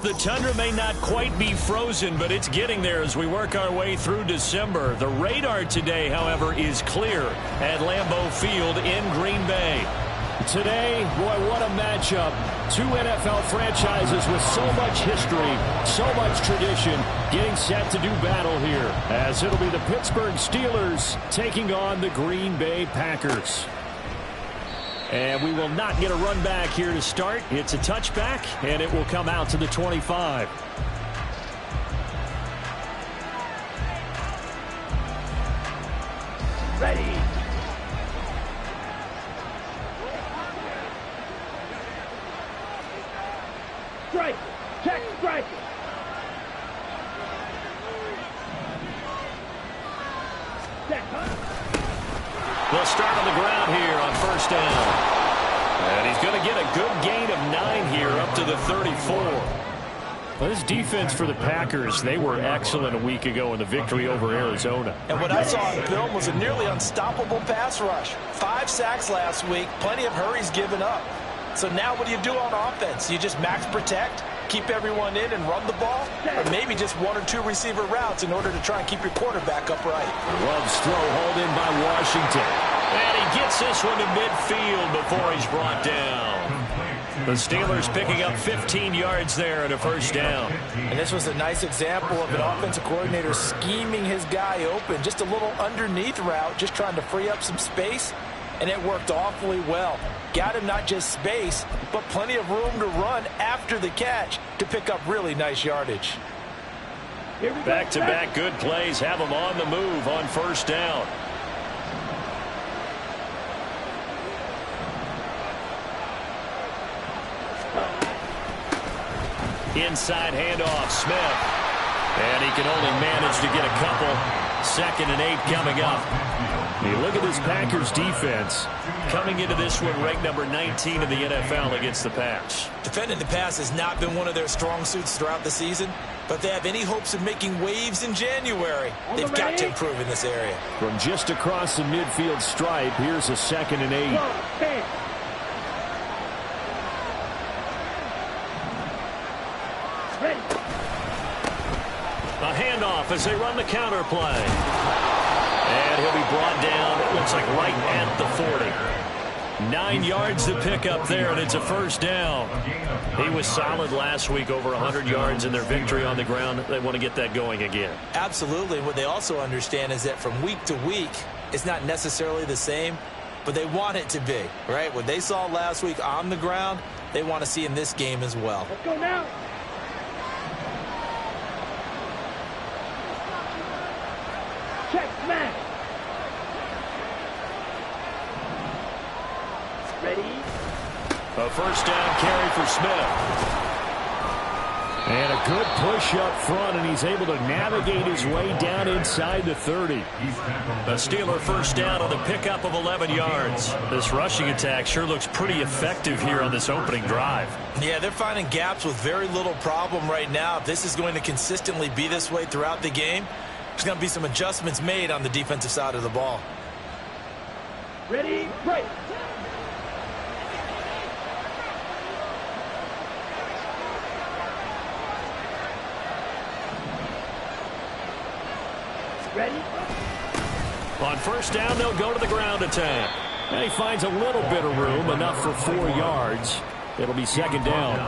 The tundra may not quite be frozen, but it's getting there as we work our way through December. The radar today, however, is clear at Lambeau Field in Green Bay. Today, boy, what a matchup. Two NFL franchises with so much history, so much tradition, getting set to do battle here, as it'll be the Pittsburgh Steelers taking on the Green Bay Packers. And we will not get a run back here to start. It's a touchback, and it will come out to the 25. Ready. Strike. Check strike. They'll start on the ground here on first down. And he's going to get a good gain of 9 here up to the 34. Well, this defense for the Packers, they were excellent a week ago in the victory over Arizona. And what I saw on film was a nearly unstoppable pass rush. 5 sacks last week, plenty of hurries given up. So now what do you do on offense? You just max protect, keep everyone in and run the ball, or maybe just 1 or 2 receiver routes in order to try and keep your quarterback upright. Love's throw hauled in by Washington. And he gets this one to midfield before he's brought down. The Steelers picking up 15 yards there and a first down. And this was a nice example of an offensive coordinator scheming his guy open. Just a little underneath route, just trying to free up some space, and it worked awfully well. Got him not just space, but plenty of room to run after the catch to pick up really nice yardage. Back-to-back good plays have him on the move on first down. Inside handoff, Smith. And he can only manage to get a couple. 2nd and 8 coming up. You look at this Packers defense coming into this one ranked number 19 in the NFL against the pass. Defending the pass has not been one of their strong suits throughout the season, but if they have any hopes of making waves in January, they've got to improve in this area. From just across the midfield stripe, here's a 2nd and 8. A handoff as they run the counter play. And he'll be brought down, it looks like right at the 40. 9 yards to pick up there, and it's a first down. He was solid last week, over 100 yards in their victory on the ground. They want to get that going again. Absolutely. What they also understand is that from week to week, it's not necessarily the same, but they want it to be, right? What they saw last week on the ground, they want to see in this game as well. Let's go now. Check, smash. A first down carry for Smith. And a good push up front, and he's able to navigate his way down inside the 30. A Steeler first down on the pickup of 11 yards. This rushing attack sure looks pretty effective here on this opening drive. Yeah, they're finding gaps with very little problem right now. If this is going to consistently be this way throughout the game, there's going to be some adjustments made on the defensive side of the ball. Ready, break. Ready? On first down, they'll go to the ground attack. And he finds a little bit of room, enough for 4 yards. It'll be second down.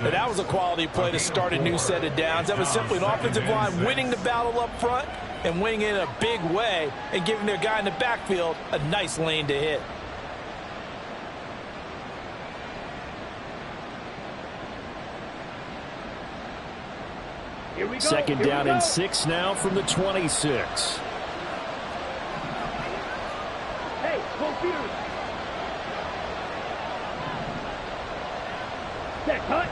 And that was a quality play to start a new set of downs. That was simply an offensive line winning the battle up front and winning it in a big way and giving their guy in the backfield a nice lane to hit. Here we go. Second down and 6 now from the 26. Hey, full feeders. Set, cut,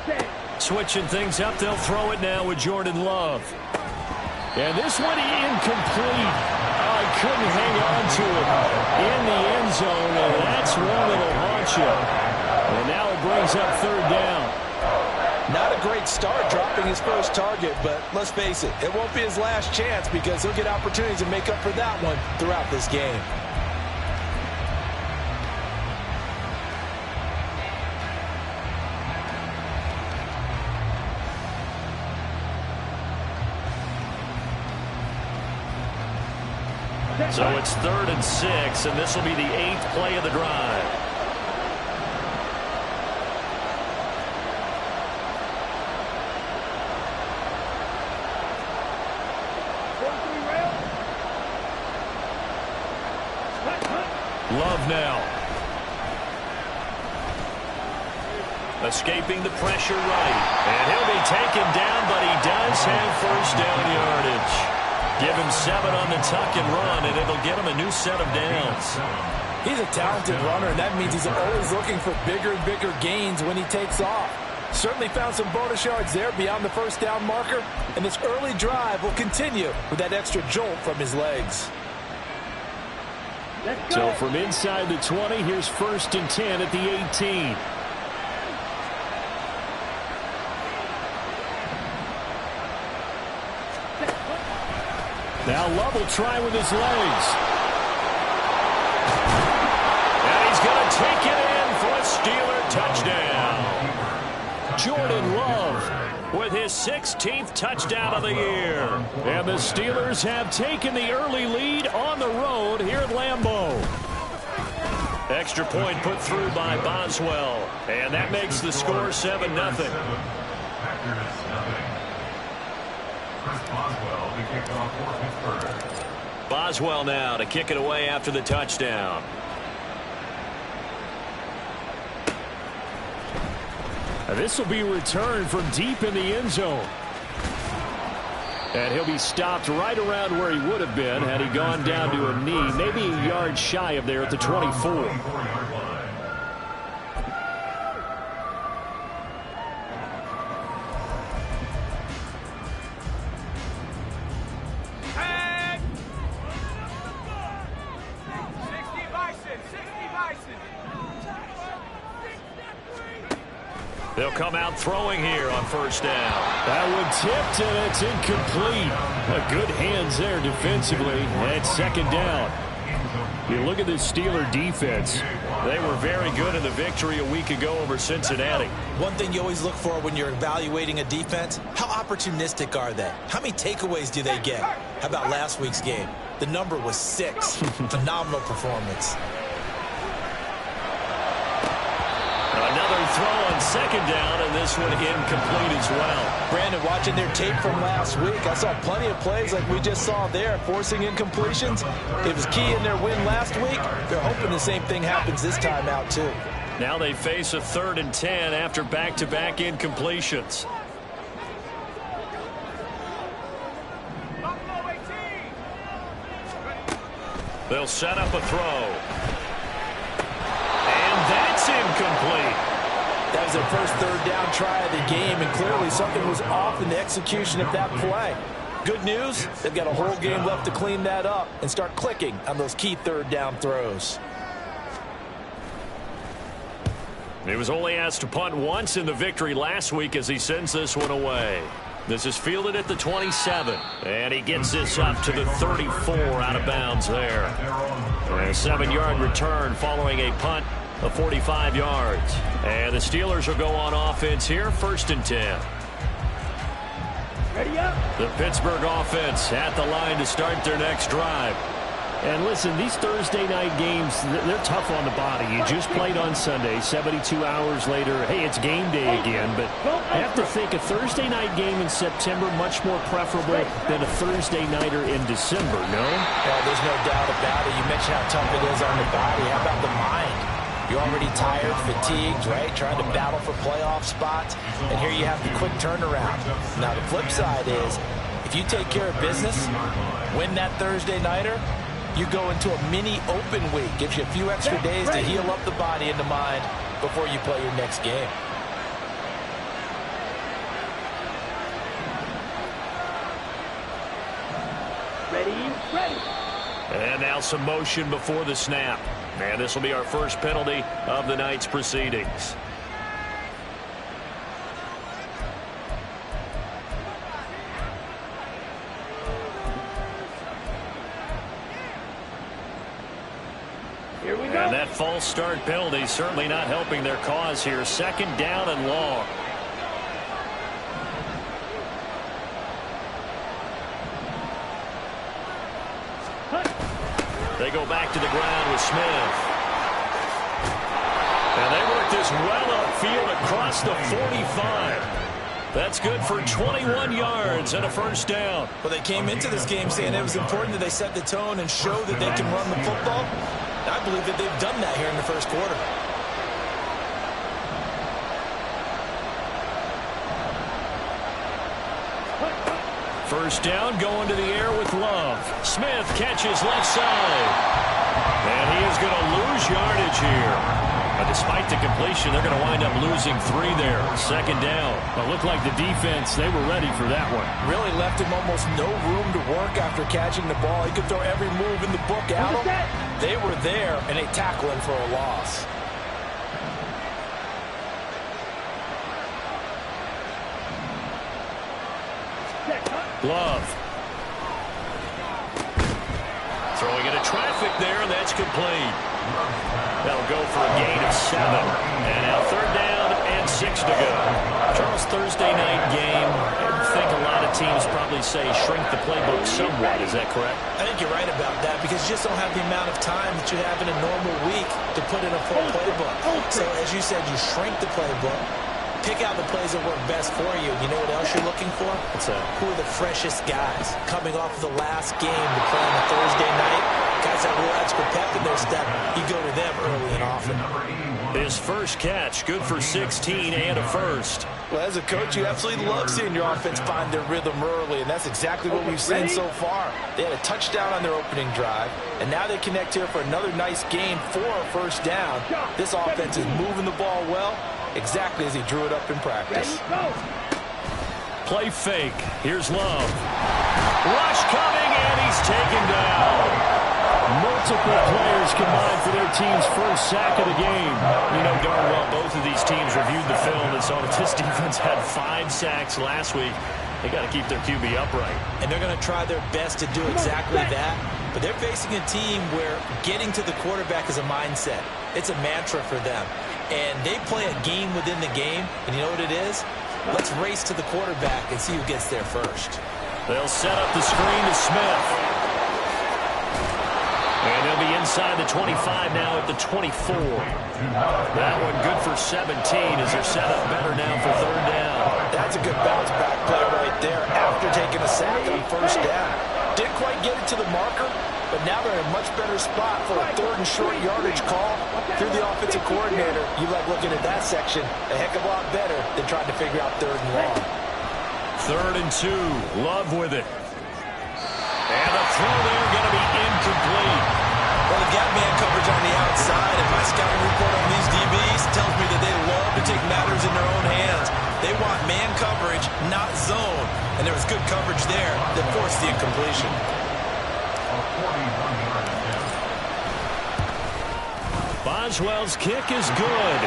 set. Switching things up, they'll throw it now with Jordan Love. And this one incomplete. Oh, he couldn't hang on to it in the end zone, and that's one that'll haunt you. And now it brings up third down. Not a great start dropping his first target, but let's face it, it won't be his last chance because he'll get opportunities to make up for that one throughout this game. So it's 3rd and 6, and this will be the 8th play of the drive. Love now. Escaping the pressure right. And he'll be taken down, but he does have first down yardage. Give him 7 on the tuck and run, and it'll get him a new set of downs. He's a talented runner, and that means he's always looking for bigger and bigger gains when he takes off. Certainly found some bonus yards there beyond the first down marker, and this early drive will continue with that extra jolt from his legs. So from inside the 20, here's 1st and 10 at the 18. Now Love will try with his legs. And he's going to take it in for a Steeler touchdown. Jordan Love with his 16th touchdown of the year. And the Steelers have taken the early lead on the road here at Lambeau. Extra point put through by Boswell. And that makes the score 7-0. Boswell now to kick it away after the touchdown. This will be returned from deep in the end zone. And he'll be stopped right around where he would have been had he gone down to a knee, maybe a yard shy of there at the 24. They'll come out throwing here on first down. That one tipped, and it's incomplete. Good hands there defensively. And second down. You look at this Steeler defense. They were very good in the victory a week ago over Cincinnati. One thing you always look for when you're evaluating a defense, how opportunistic are they? How many takeaways do they get? How about last week's game? The number was 6. Phenomenal performance. Another throw on second down, and this one incomplete as well. Brandon, watching their tape from last week, I saw plenty of plays like we just saw there, forcing incompletions. It was key in their win last week. They're hoping the same thing happens this time out, too. Now they face a 3rd and 10 after back-to-back incompletions. They'll set up a throw. And that's That's incomplete. That was their first third down try of the game, and clearly something was off in the execution of that play. Good news, they've got a whole game left to clean that up and start clicking on those key third down throws. He was only asked to punt once in the victory last week as he sends this one away. This is fielded at the 27, and he gets this up to the 34 out of bounds there. And a 7-yard return following a punt of 45 yards. And the Steelers will go on offense here, 1st and 10. Ready up. The Pittsburgh offense at the line to start their next drive. And listen, these Thursday night games, they're tough on the body. You just played on Sunday, 72 hours later. Hey, it's game day again. But I have to think a Thursday night game in September much more preferable than a Thursday nighter in December, no? Well, there's no doubt about it. You mentioned how tough it is on the body. How about the mind? You're already tired, fatigued, right? Trying to battle for playoff spots. And here you have the quick turnaround. Now, the flip side is, if you take care of business, win that Thursday nighter, you go into a mini open week. Gives you a few extra days to heal up the body and the mind before you play your next game. Ready. And now some motion before the snap. And this will be our first penalty of the night's proceedings. Here we go. And that false start penalty certainly not helping their cause here. 2nd down and long. They go back to the ground with Smith. And they work this well upfield across the 45. That's good for 21 yards and a 1st down. Well, they came into this game saying it was important that they set the tone and show that they can run the football. I believe that they've done that here in the 1st quarter. First down, going to the air with Love. Smith catches left side. And he is going to lose yardage here. But despite the completion, they're going to wind up losing 3 there. 2nd down. Well, it looked like the defense, they were ready for that one. Really left him almost no room to work after catching the ball. He could throw every move in the book at him. They were there, and they tackle him for a loss. Love. Throwing into traffic there, and that's complete. That'll go for a gain of 7. And now 3rd down and 6 to go. Charles, Thursday night game. I think a lot of teams probably say shrink the playbook somewhat. Is that correct? I think you're right about that because you just don't have the amount of time that you have in a normal week to put in a full playbook. So, as you said, you shrink the playbook. Pick out the plays that work best for you. You know what else you're looking for? What's that? Who are the freshest guys coming off of the last game to play on a Thursday night? Guys that have a little extra pep in their step. You go to them early and often. His first catch, good for 16 and a 1st. Well, as a coach, you absolutely love seeing your offense find their rhythm early, and that's exactly what we've seen so far. They had a touchdown on their opening drive, and now they connect here for another nice gain for a 1st down. This offense is moving the ball well, exactly as he drew it up in practice. Play fake. Here's Love. Rush coming, and he's taken down. Multiple players combined for their team's first sack of the game. You know darn well both of these teams reviewed the film and saw that this defense had 5 sacks last week. They got to keep their QB upright. And they're going to try their best to do exactly that. But they're facing a team where getting to the quarterback is a mindset. It's a mantra for them. And they play a game within the game. And you know what it is? Let's race to the quarterback and see who gets there first. They'll set up the screen to Smith. And they'll be inside the 25 now at the 24. That one good for 17 as they're set up better now for 3rd down. That's a good bounce back play right there after taking a sack on 1st down. Didn't quite get it to the marker, but now they're in a much better spot for a 3rd and short yardage call through the offensive coordinator. You like looking at that section a heck of a lot better than trying to figure out 3rd and long. 3rd and 2. Love with it. And the throw there going to be incomplete. Well, the gap man coverage on the outside, and my scouting report on these DBs, and there was good coverage there that forced the incompletion. Boswell's kick is good.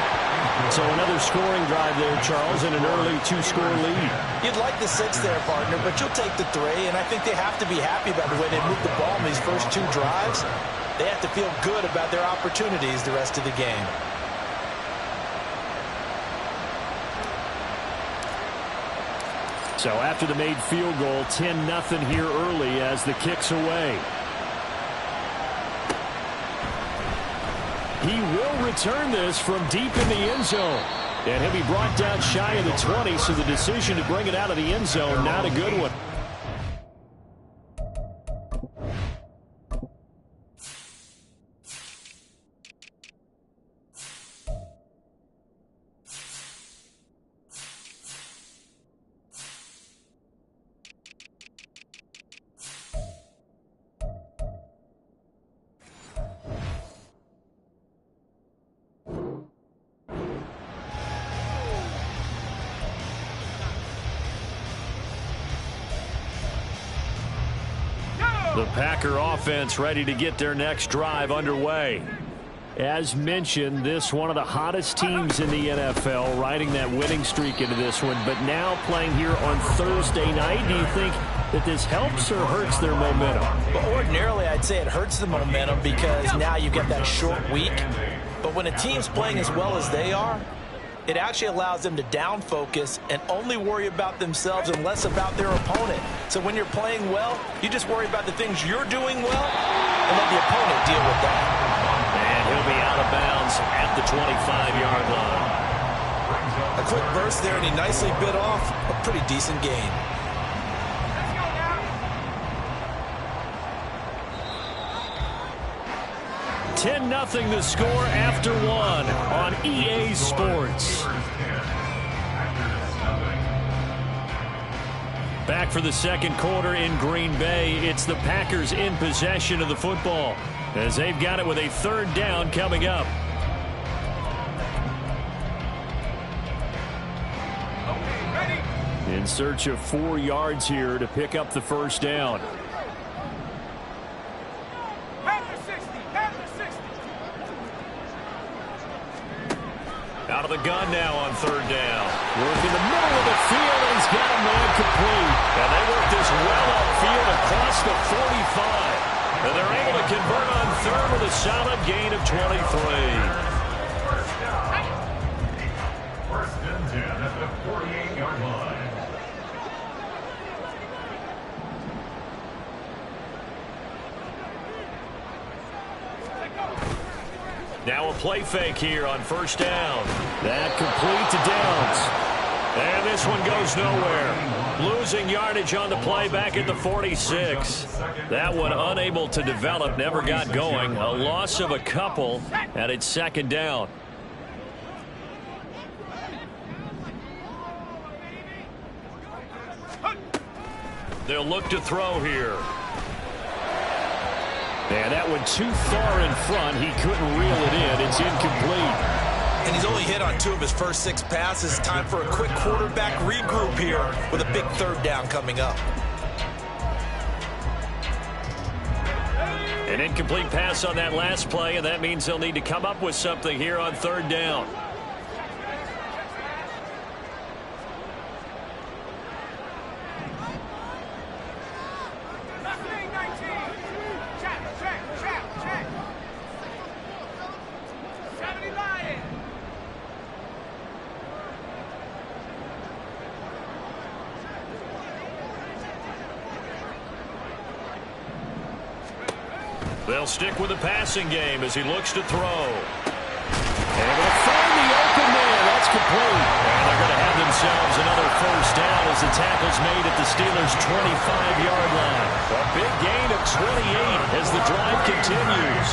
So another scoring drive there, Charles, and an early 2-score lead. You'd like the 6 there, partner, but you'll take the 3, and I think they have to be happy about the way they moved the ball in these first 2 drives. They have to feel good about their opportunities the rest of the game. So after the made field goal, 10-0 here early as the kick's away. He will return this from deep in the end zone. And he'll be brought down shy of the 20, so the decision to bring it out of the end zone, not a good one. The Packer offense ready to get their next drive underway. As mentioned, this one of the hottest teams in the NFL, riding that winning streak into this one, but now playing here on Thursday night. Do you think that this helps or hurts their momentum? Well, ordinarily, I'd say it hurts the momentum because now you get that short week. But when a team's playing as well as they are, it actually allows them to down focus and only worry about themselves and less about their opponent. So when you're playing well, you just worry about the things you're doing well and let the opponent deal with that. And he'll be out of bounds at the 25-yard line. A quick burst there, and he nicely bit off a pretty decent gain. Ten 10-0 the score after 1 on EA Sports. Back for the second quarter in Green Bay. It's the Packers in possession of the football as they've got it with a 3rd down coming up. In search of 4 yards here to pick up the 1st down. Out of the gun now on 3rd down. Work in the middle of the field, and he's got a man complete. And they work this well upfield across the 45. And they're able to convert on 3rd with a solid gain of 23. First and 10 at the 48-yard line. Now a play fake here on 1st down. That complete to Downs. And this one goes nowhere. Losing yardage on the play back at the 46. That one unable to develop, never got going. A loss of a couple, and it's 2nd down. They'll look to throw here. And that one too far in front. He couldn't reel it in. It's incomplete. And he's only hit on 2 of his first 6 passes. Time for a quick quarterback regroup here with a big 3rd down coming up. An incomplete pass on that last play, and that means they'll need to come up with something here on 3rd down. They'll stick with the passing game as he looks to throw. And they'll find the open man. That's complete. And they're going to have themselves another 1st down as the tackle's made at the Steelers' 25-yard line. A big gain of 28 as the drive continues.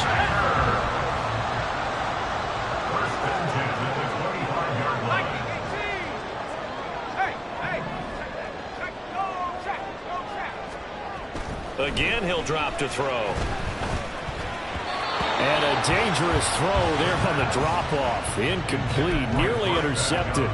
First and 10 at the 25-yard line. Again, he'll drop to throw. And a dangerous throw there on the drop-off. Incomplete, nearly intercepted.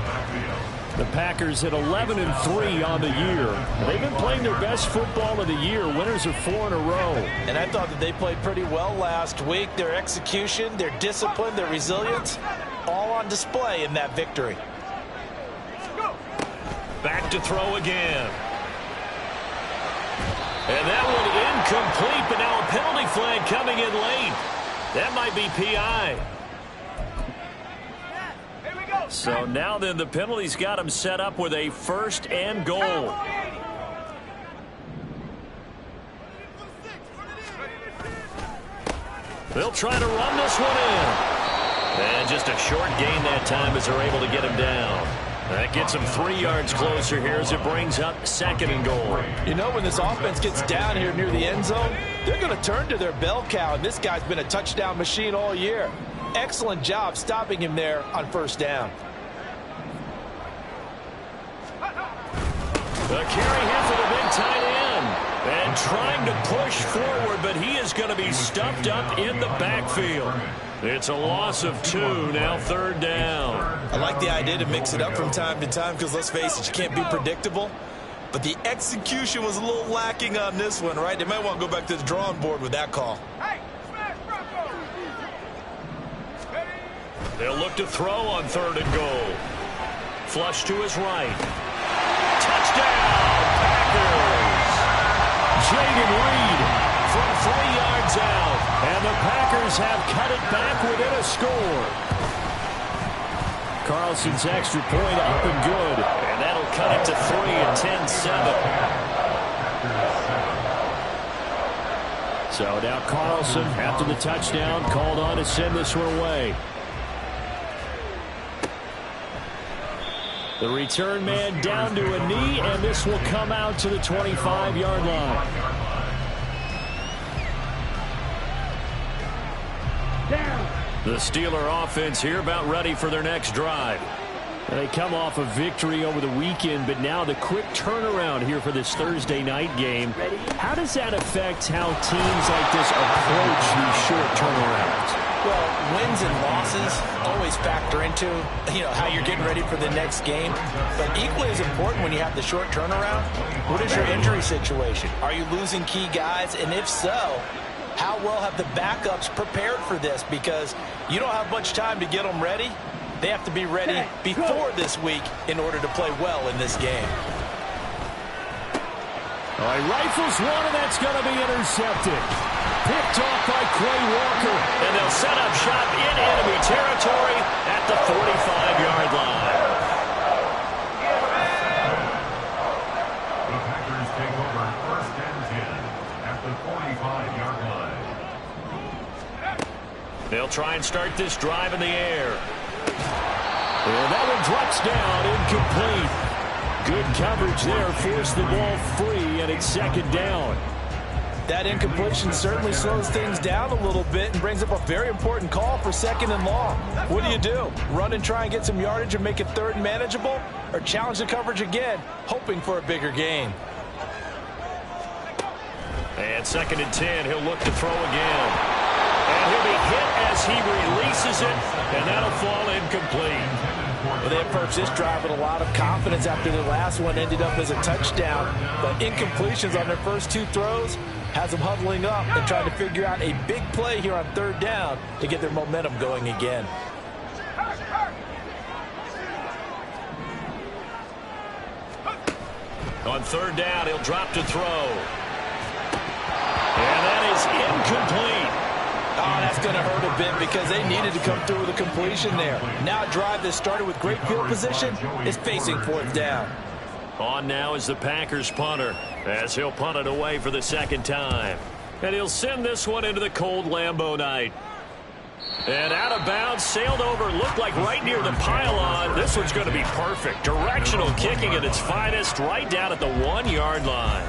The Packers at 11-3 on the year. They've been playing their best football of the year. Winners are 4 in a row. And I thought that they played pretty well last week. Their execution, their discipline, their resilience, all on display in that victory. Back to throw again. And that one incomplete, but now a penalty flag coming in late. That might be PI. So now then the penalty's got him set up with a 1st and goal. They'll try to run this one in. And just a short gain that time as they're able to get him down. That gets him 3 yards closer here as it brings up 2nd and goal. You know, when this offense gets down here near the end zone, they're going to turn to their bell cow, and this guy's been a touchdown machine all year. Excellent job stopping him there on 1st down. The carry here for the big tight end. And trying to push forward, but he is going to be stuffed up in the backfield. It's a loss of 2, now 3rd down. I like the idea to mix it up from time to time because, let's face it, you can't be predictable. But the execution was a little lacking on this one, right? They might want to go back to the drawing board with that call. They'll look to throw on 3rd and goal. Flush to his right. Touchdown, Packers! Jaden Reed from 3 yards out. And the Packers have cut it back within a score. Carlson's extra point up and good. And that'll cut it to 3 at 10-7. So now Carlson, after the touchdown, called on to send this one away. The return man down to a knee, and this will come out to the 25-yard line. The Steeler offense here about ready for their next drive. They come off a victory over the weekend, but now the quick turnaround here for this Thursday night game. How does that affect how teams like this approach these short turnarounds? Well, wins and losses always factor into, how you're getting ready for the next game. But equally as important when you have the short turnaround, what is your injury situation? Are you losing key guys? And if so, how well have the backups prepared for this? Because you don't have much time to get them ready. They have to be ready before this week in order to play well in this game. All right, rifles one, and that's going to be intercepted. Picked off by Quay Walker. And they'll set up shop in enemy territory at the 45-yard line. The Packers take over 1st and 10 at the 45-yard line. They'll try and start this drive in the air. And that one drops down, incomplete. Good coverage there, forced the ball free, and it's 2nd down. That incompletion certainly slows things down a little bit and brings up a very important call for 2nd and long. What do? Run and try and get some yardage and make it 3rd and manageable? Or challenge the coverage again, hoping for a bigger gain? And 2nd and 10, he'll look to throw again. And he'll be hit as he releases it, and that'll fall incomplete. Well, they approached this drive with a lot of confidence after the last one ended up as a touchdown. But incompletions on their first 2 throws has them huddling up and trying to figure out a big play here on 3rd down to get their momentum going again. On 3rd down, he'll drop to throw. And that is incomplete. Oh, that's going to hurt a bit because they needed to come through with a completion there. Now a drive that started with great field position is facing 4th down. On now is the Packers punter as he'll punt it away for the 2nd time. And he'll send this one into the cold Lambeau night. And out of bounds, sailed over, looked like right near the pylon. This one's going to be perfect. Directional kicking at its finest, right down at the 1-yard line.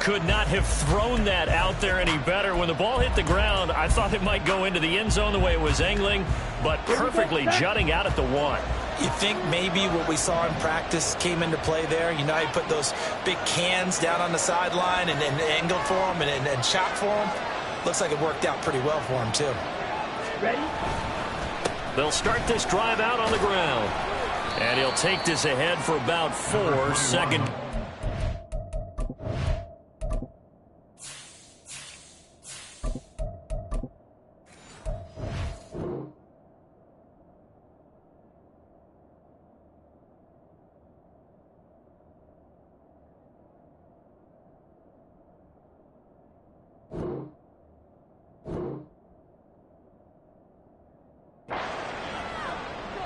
Could not have thrown that out there any better. When the ball hit the ground, I thought it might go into the end zone the way it was angling, but perfectly jutting out at the 1. You think maybe what we saw in practice came into play there? You know, he put those big cans down on the sideline and angled for them and shot for them. Looks like it worked out pretty well for him, too. Ready? They'll start this drive out on the ground. And he'll take this ahead for about 4. Second.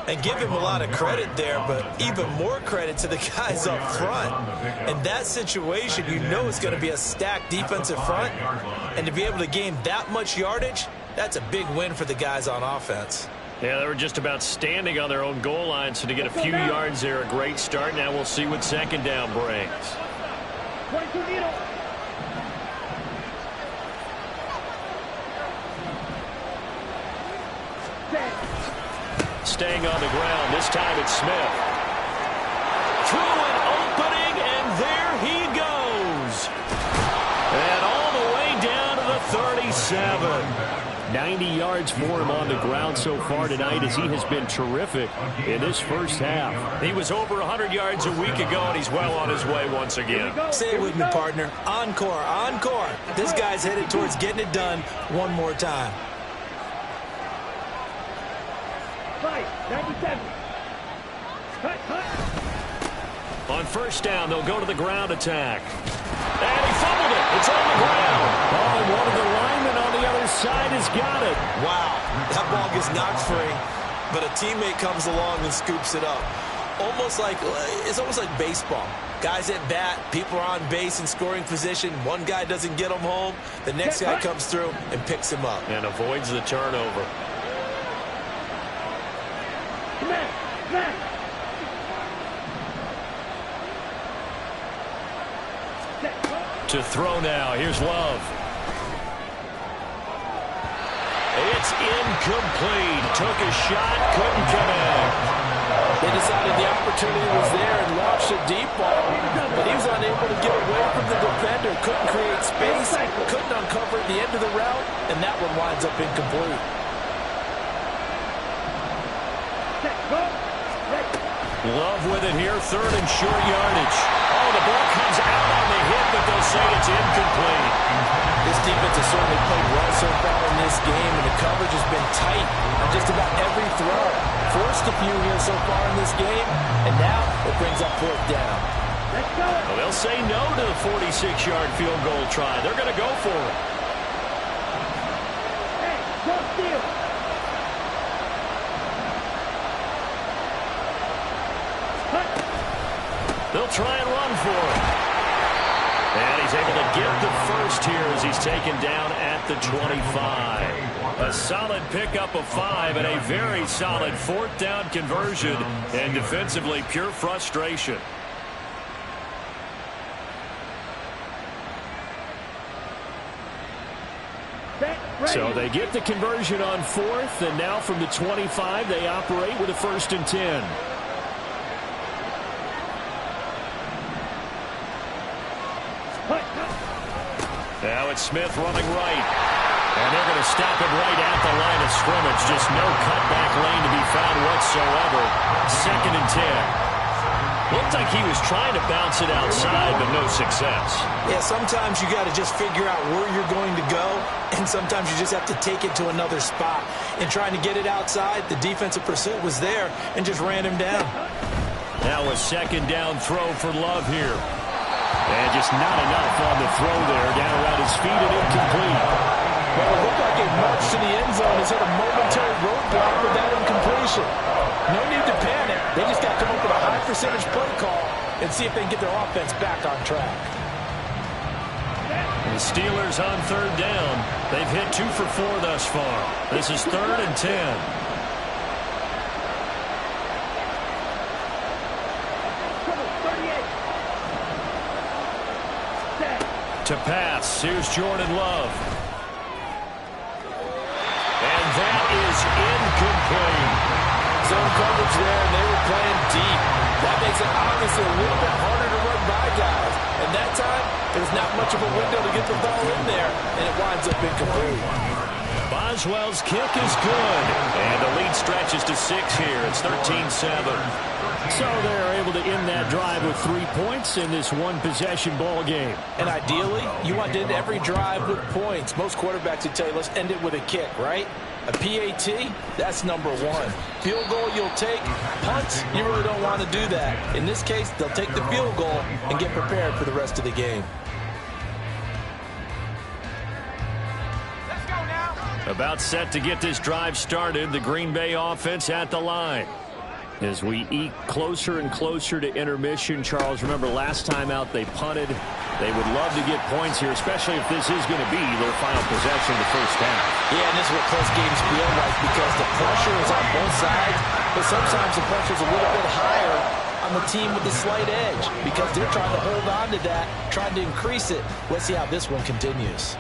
And give him a lot of credit there, but even more credit to the guys up front. In that situation, you know it's going to be a stacked defensive front. And to be able to gain that much yardage, that's a big win for the guys on offense. Yeah, they were just about standing on their own goal line, so to get a few yards there, a great start. Now we'll see what second down brings. 22 needle. Staying on the ground. This time it's Smith. Through an opening, and there he goes. And all the way down to the 37. 90 yards for him on the ground so far tonight, as he has been terrific in this first half. He was over 100 yards a week ago, and he's well on his way once again. Say it with me, partner. Encore, encore. This guy's headed towards getting it done one more time. 97. Cut. On first down, they'll go to the ground attack. And he fumbled it. It's on the ground. Oh, and one of the linemen on the other side has got it. Wow, that ball gets knocked free, but a teammate comes along and scoops it up. It's almost like baseball. Guys at bat, people are on base in scoring position. One guy doesn't get him home. The next guy comes through and picks him up. And avoids the turnover. To throw now. Here's Love. It's incomplete. Took a shot, couldn't connect. They decided the opportunity was there and launched a deep ball, but he was unable to get away from the defender. Couldn't create space, couldn't uncover at the end of the route, and that one winds up incomplete. Love with it here, third and short yardage. Oh, the ball comes out on the hit, but they'll say it's incomplete. This defense has certainly played well so far in this game, and the coverage has been tight on just about every throw. Forced a few here so far in this game, and now it brings up fourth down. Let's go. Well, they'll say no to the 46-yard field goal try. They're going to go for it. Hey, don't steal. They'll try and run for it. And he's able to get the first here as he's taken down at the 25. A solid pickup of 5 and a very solid fourth down conversion. And defensively, pure frustration. So they get the conversion on fourth, and now from the 25, they operate with a 1st and 10. Now it's Smith running right. And they're going to stop it right at the line of scrimmage. Just no cutback lane to be found whatsoever. 2nd and 10. Looked like he was trying to bounce it outside, but no success. Yeah, sometimes you got to just figure out where you're going to go, and sometimes you just have to take it to another spot. In trying to get it outside, the defensive pursuit was there and just ran him down. Now a 2nd down throw for Love here. And just not enough on the throw there. Down around his feet and incomplete. Well, it looked like a march to the end zone has hit a momentary roadblock with that incompletion. No need to panic. They just got to come up with a high percentage play call and see if they can get their offense back on track. The Steelers on 3rd down. They've hit 2 for 4 thus far. This is 3rd and 10. To pass, here's Jordan Love. And that is incomplete. Zone coverage there, and they were playing deep. That makes it obviously a little bit harder to run by guys. And that time, there's not much of a window to get the ball in there, and it winds up incomplete. Boswell's kick is good. And the lead stretches to 6 here. It's 13-7. So they're able to end that drive with 3 points in this one-possession ball game. And ideally, you want to end every drive with points. Most quarterbacks would tell you, let's end it with a kick, right? A PAT, that's number 1. Field goal, you'll take. Punts, you really don't want to do that. In this case, they'll take the field goal and get prepared for the rest of the game. About set to get this drive started. The Green Bay offense at the line. As we eke closer and closer to intermission, Charles, remember last time out they punted. They would love to get points here, especially if this is going to be their final possession of the first half. Yeah, and this is what close games feel like because the pressure is on both sides, but sometimes the pressure is a little bit higher on the team with the slight edge because they're trying to hold on to that, trying to increase it. Let's see how this one continues.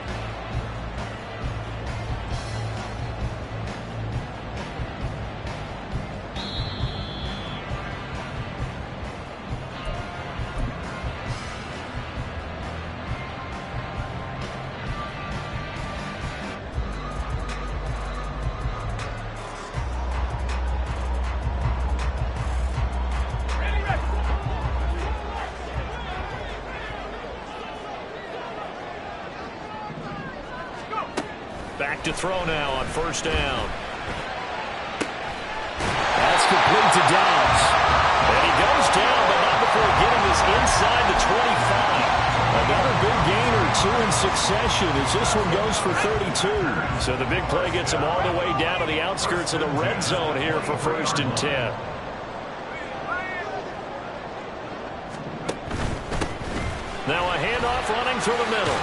Back to throw now on first down. That's complete to Dobbs. And he goes down, but not before getting this inside the 25. Another big gain or 2 in succession as this one goes for 32. So the big play gets him all the way down to the outskirts of the red zone here for 1st and 10. Now a handoff running through the middle.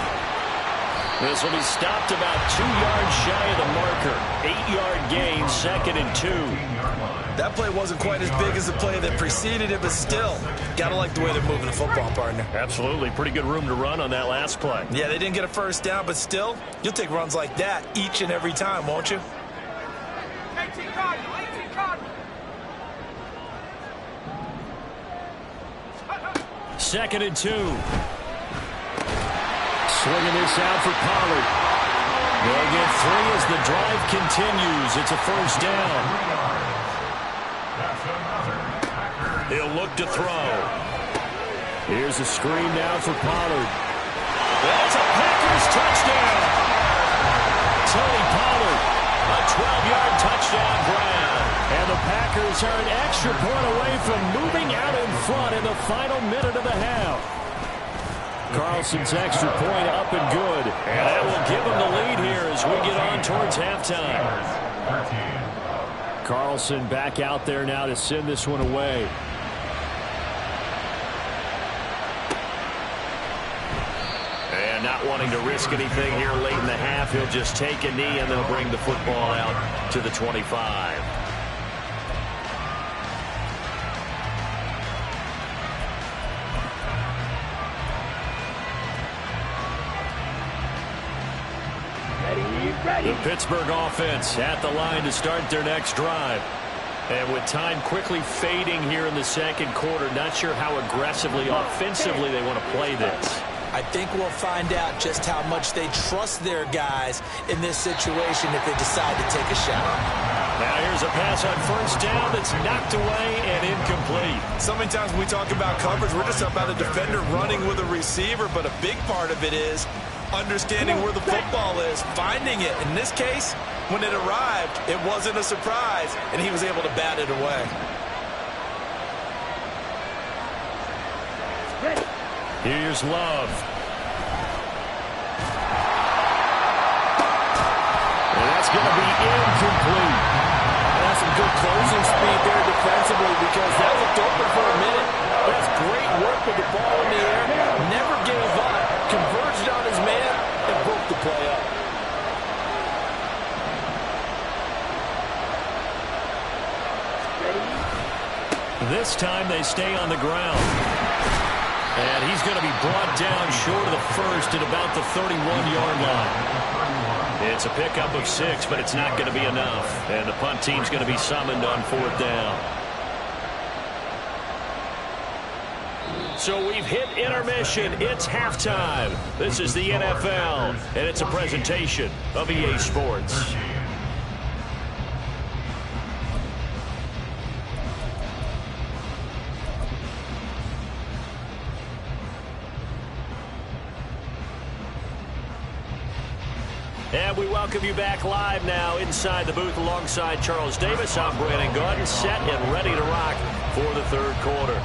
This will be stopped about 2 yards shy of the marker. 8-yard gain, 2nd and 2. That play wasn't quite as big as the play that preceded it, but still, gotta like the way they're moving the football, partner. Absolutely. Pretty good room to run on that last play. Yeah, they didn't get a first down, but still, you'll take runs like that each and every time, won't you? 18 Cardinal, 18 Cardinal. 2nd and 2. Swinging this out for Pollard. They'll get 3 as the drive continues. It's a first down. He'll look to throw. Here's a screen now for Pollard. That's a Packers touchdown. Tony Pollard, a 12-yard touchdown grab. And the Packers are an extra point away from moving out in front in the final minute of the half. Carlson's extra point up and good. And that will give him the lead here as we get on towards halftime. Carlson back out there now to send this one away. And not wanting to risk anything here late in the half, he'll just take a knee and they'll bring the football out to the 25. The Pittsburgh offense at the line to start their next drive. And with time quickly fading here in the second quarter, not sure how aggressively, offensively they want to play this. I think we'll find out just how much they trust their guys in this situation if they decide to take a shot. Now here's a pass on first down that's knocked away and incomplete. So many times when we talk about coverage, we're just talking about a defender running with a receiver, but a big part of it is understanding where the football is, finding it. In this case, when it arrived, it wasn't a surprise, and he was able to bat it away. Here's Love. And that's going to be incomplete. That's some good closing speed there defensively because that looked open for a minute. That's great work with the ball in the air. Never gave up. Converged on his man and broke the play up. This time they stay on the ground. And he's going to be brought down short of the first at about the 31-yard line. It's a pickup of 6, but it's not going to be enough. And the punt team's going to be summoned on 4th down. So we've hit intermission. It's halftime. This is the NFL, and it's a presentation of EA Sports. And we welcome you back live now inside the booth alongside Charles Davis. I'm Brandon Gaudin, set and ready to rock for the third quarter.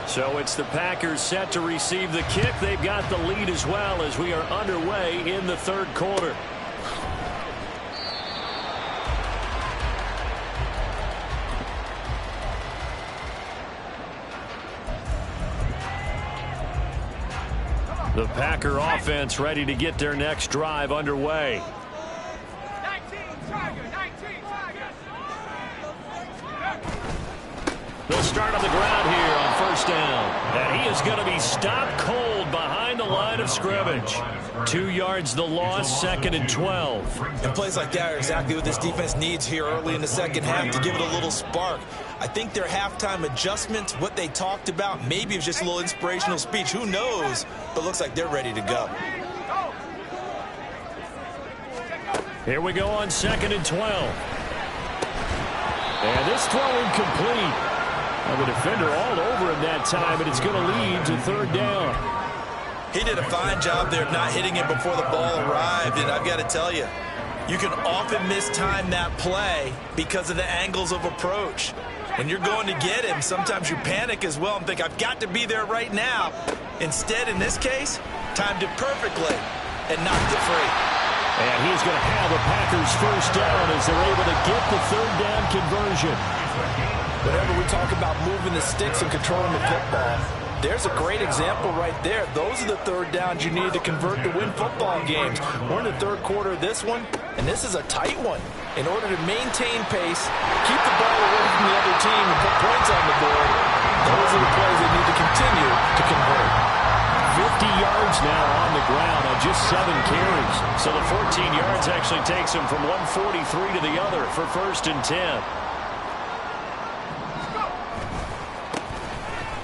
So it's the Packers set to receive the kick. They've got the lead as well as we are underway in the third quarter. The Packer offense ready to get their next drive underway. 19, Tiger, 19, Tiger. They'll start on the ground here on first down. And he is going to be stopped cold behind the line of scrimmage. 2 yards the loss, 2nd and 12. And plays like that are exactly what this defense needs here early in the second half to give it a little spark. I think their halftime adjustments, what they talked about, maybe it was just a little inspirational speech. Who knows? But looks like they're ready to go. Here we go on 2nd and 12. And this throw incomplete. The defender all over him that time, and it's going to lead to third down. He did a fine job there of not hitting it before the ball arrived, and I've got to tell you, you can often mistime that play because of the angles of approach. When you're going to get him, sometimes you panic as well and think, I've got to be there right now. Instead, in this case, timed it perfectly and knocked it free. And he's going to have the Packers first down as they're able to get the third down conversion. Whenever we talk about moving the sticks and controlling the football, there's a great example right there. Those are the third downs you need to convert to win football games. We're in the third quarter of this one, and this is a tight one. In order to maintain pace, keep the ball away from the other team, and put points on the board, those are the plays they need to continue to convert. 50 yards now on the ground on just 7 carries. So the 14 yards actually takes him from 143 to the other for 1st and 10.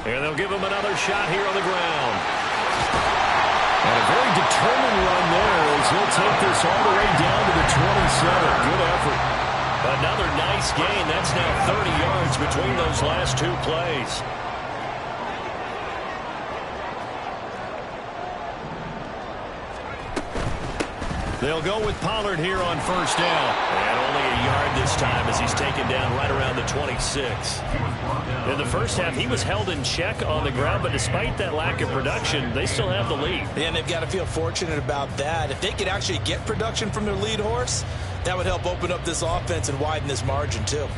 And they'll give him another shot here on the ground. And a very determined run there as he'll take this all the way down to the 27. Good effort. Another nice gain. That's now 30 yards between those last 2 plays. They'll go with Pollard here on first down. And only a yard this time as he's taken down right around the 26. In the first half, he was held in check on the ground, but despite that lack of production, they still have the lead. And they've got to feel fortunate about that. If they could actually get production from their lead horse, that would help open up this offense and widen this margin too.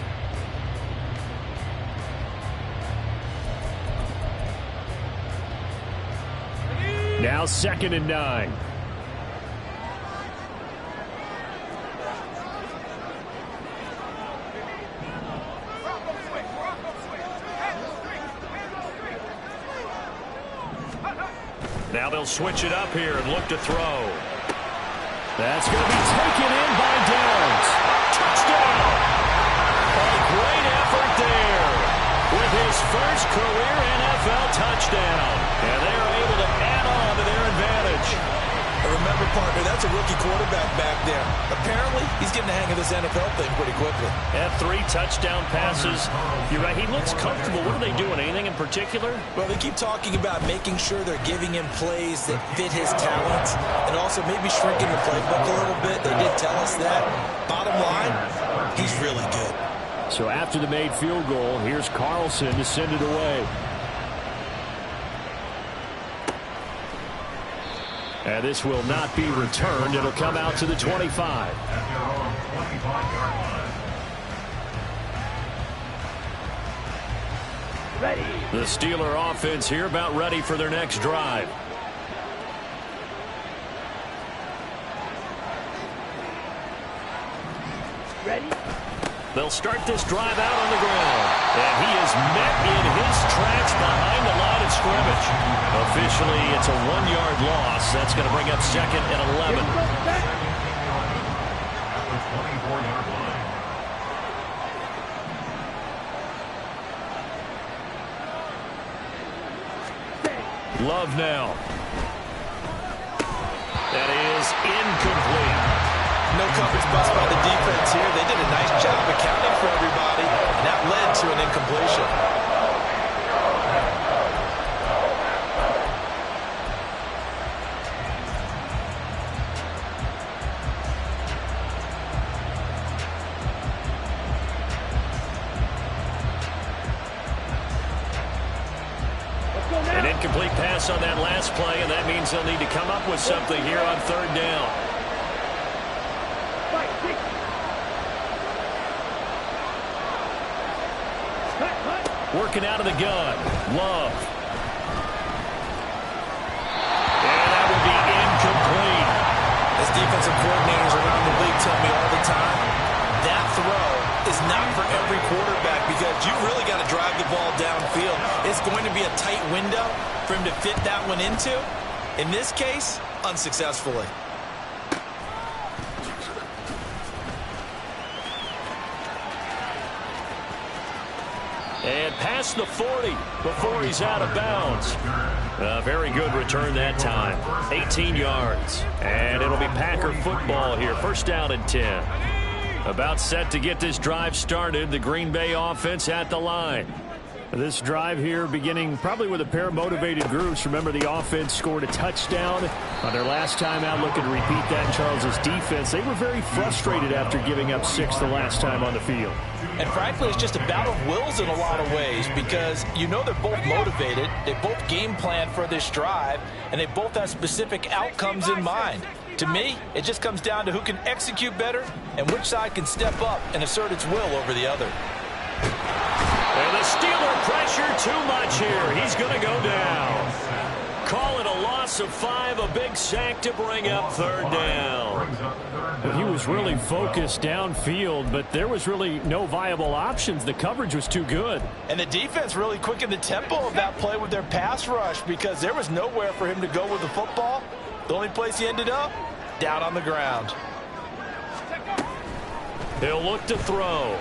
Now 2nd and 9. Now they'll switch it up here and look to throw. That's going to be taken in by Downs. Touchdown! A great effort there with his first career NFL touchdown. And they're able to add on to their advantage. Remember, partner, that's a rookie quarterback back there. Apparently, he's getting the hang of this NFL thing pretty quickly. And 3 touchdown passes. You're right, he looks comfortable. What are they doing? Anything in particular? Well, they keep talking about making sure they're giving him plays that fit his talents and also maybe shrinking the playbook a little bit. They did tell us that. Bottom line, he's really good. So after the made field goal, here's Carlson to send it away. And this will not be returned. It'll come out to the 25. Ready. The Steeler offense here about ready for their next drive. Ready? They'll start this drive out on the ground. And he is met in his tracks behind the line of scrimmage. Officially, it's a 1-yard loss. That's going to bring up 2nd and 11. Love now. That is incomplete. No coverage bust by the defense here. They did a nice job accounting for everybody, and that led to an incompletion. An incomplete pass on that last play, and that means they'll need to come up with something here on third down. Working out of the gun. Love. And that would be incomplete. As defensive coordinators around the league tell me all the time, that throw is not for every quarterback because you really got to drive the ball downfield. It's going to be a tight window for him to fit that one into. In this case, unsuccessfully. And past the 40 before he's out of bounds. A very good return that time. 18 yards. And it'll be Packer football here. First down and 10. About set to get this drive started. The Green Bay offense at the line. This drive here beginning probably with a pair of motivated groups. Remember, the offense scored a touchdown on their last time out. Looking to repeat that in Charles' defense. They were very frustrated after giving up 6 the last time on the field. And frankly, it's just a battle of wills in a lot of ways because you know they're both motivated. They both game plan for this drive, and they both have specific outcomes in mind. To me, it just comes down to who can execute better and which side can step up and assert its will over the other. And the Steeler pressure too much here. He's going to go down. Call it a loss of 5, a big sack to bring up third down. Well, he was really focused downfield, but there was really no viable options. The coverage was too good. And the defense really quickened the tempo of that play with their pass rush because there was nowhere for him to go with the football. The only place he ended up, down on the ground. He'll look to throw.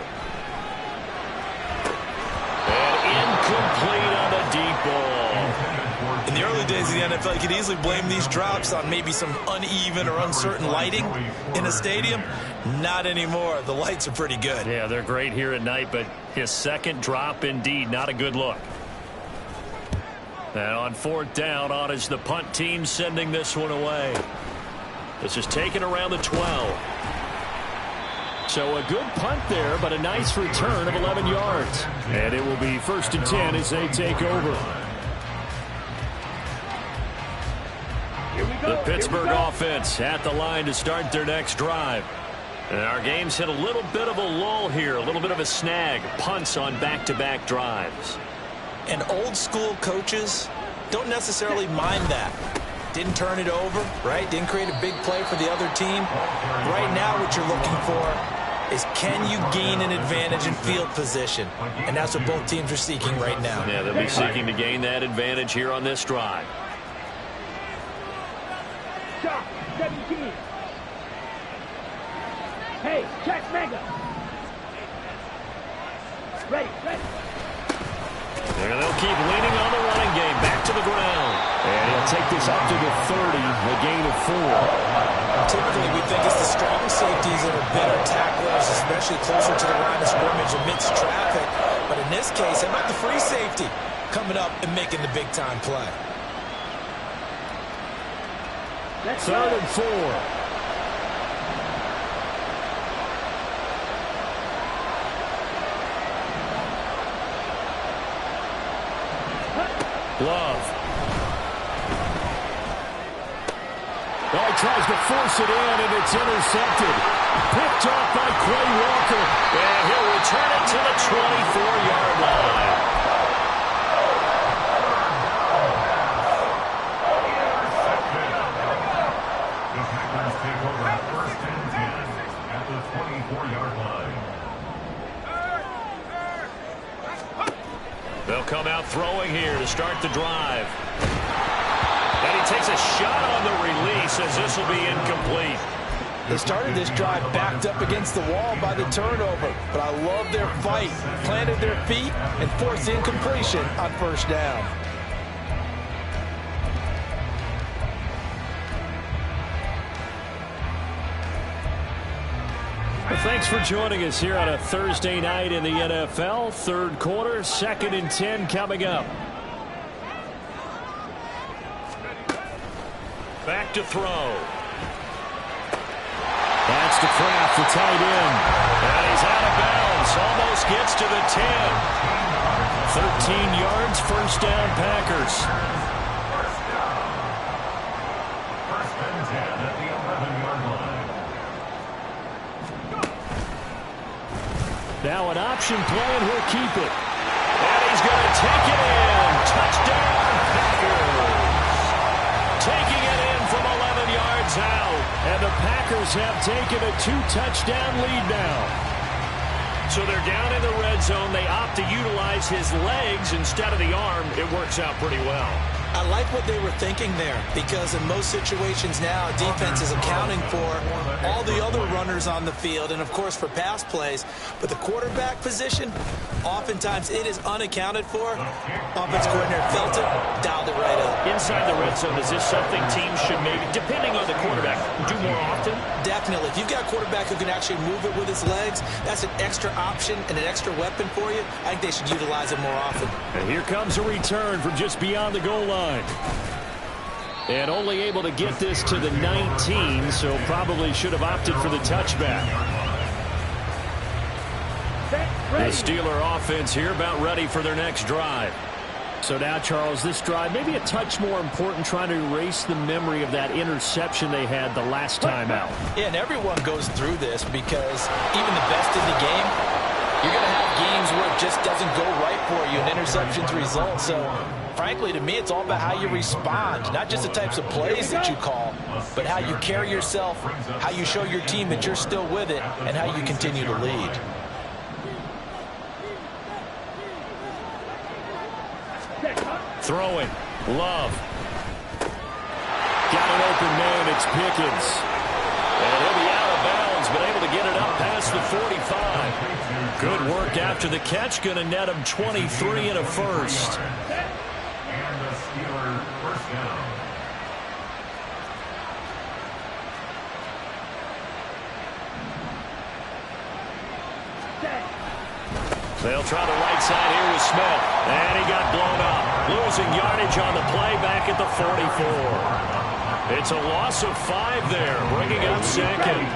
And incomplete on the deep ball. In the early days of the NFL, you could easily blame these drops on maybe some uneven or uncertain lighting in a stadium. Not anymore. The lights are pretty good. Yeah, they're great here at night, but his second drop, indeed, not a good look. And on fourth down, on is the punt team sending this one away. This is taken around the 12. So a good punt there, but a nice return of 11 yards. And it will be 1st and 10 as they take over. The Pittsburgh offense at the line to start their next drive. And our game's hit a little bit of a lull here, a little bit of a snag. Punts on back-to-back drives. And old school coaches don't necessarily mind that. Didn't turn it over, right? Didn't create a big play for the other team. Right now what you're looking for is can you gain an advantage in field position? And that's what both teams are seeking right now. Yeah, they'll be seeking to gain that advantage here on this drive. Shot, 17. Hey, check mega. Ready. And they'll keep leaning on the running game. Back to the ground. And he'll take this up to the 30, a gain of 4. Typically, we think it's the strong safeties that are better tacklers, especially closer to the line of scrimmage amidst traffic. But in this case, how about the free safety coming up and making the big-time play? 3rd and 4. Love. Oh, he tries to force it in, and it's intercepted. Picked off by Quay Walker. And he'll return it to the 24-yard line. The Packers take over 1st and 10 at the 24-yard line. They'll come out throwing here to start the drive. And he takes a shot on the release as this will be incomplete. They started this drive backed up against the wall by the turnover, but I love their fight. Planted their feet and forced incompletion on 1st down. Thanks for joining us here on a Thursday night in the NFL. Third quarter, 2nd and 10 coming up. Back to throw. That's to Kraft, the tight end. And he's out of bounds. Almost gets to the 10. 13 yards, first down, Packers. First and 10 at the 11-yard line. Now an option play, and he'll keep it. And he's going to take it in. Touchdown, Packers. Taking it in from 11 yards out. And the Packers have taken a 2-touchdown lead now. So they're down in the red zone. They opt to utilize his legs instead of the arm. It works out pretty well. I like what they were thinking there, because in most situations now, defense is accounting for all the other runners on the field and, of course, for pass plays. But the quarterback position, oftentimes it is unaccounted for. Offense coordinator felt it, dialed it right up. Inside the red zone, is this something teams should maybe, depending on the quarterback, do more often? Definitely. If you've got a quarterback who can actually move it with his legs, that's an extra option and an extra weapon for you. I think they should utilize it more often. And here comes a return from just beyond the goal line. And only able to get this to the 19, so probably should have opted for the touchback. The Steeler offense here about ready for their next drive. So now, Charles, this drive maybe a touch more important, trying to erase the memory of that interception they had the last time out. Yeah, and everyone goes through this, because even the best in the game, you're going to have games where it just doesn't go right for you and interceptions result. So, frankly, to me, it's all about how you respond, not just the types of plays that you call, but how you carry yourself, how you show your team that you're still with it, and how you continue to lead. Throwing. Love. Got an open man. It's Pickens. And he'll be out of bounds, but able to get it up past the 45. Good work after the catch. Going to net him 23 and a first. And the Steelers first down. They'll try the right side here with Smith. And he got blown up. Losing yardage on the play back at the 44. It's a loss of 5 there, bringing up second.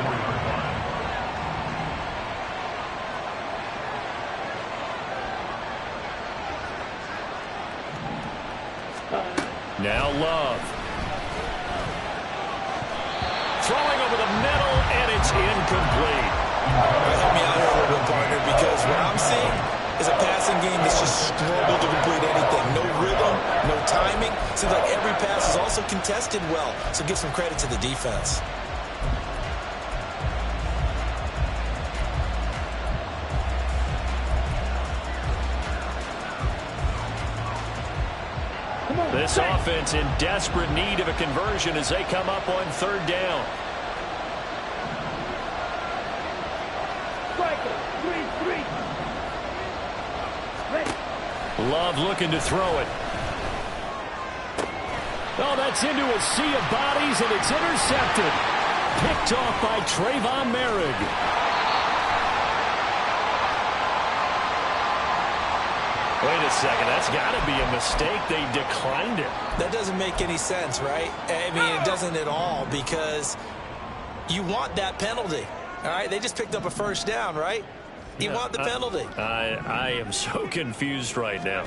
Now Love. Throwing over the middle, and it's incomplete. Help me out here a little bit, partner, because what I'm seeing is a passing game that's just struggled to complete anything. No rhythm, no timing. Seems like every pass is also contested well, so give some credit to the defense. This offense in desperate need of a conversion as they come up on third down. Love looking to throw it. Oh, that's into a sea of bodies, and it's intercepted. Picked off by Trayvon Merrick. Wait a second, that's got to be a mistake. They declined it. That doesn't make any sense, right? I mean, it doesn't at all, because you want that penalty. All right, they just picked up a first down, right? You want the penalty. I am so confused right now.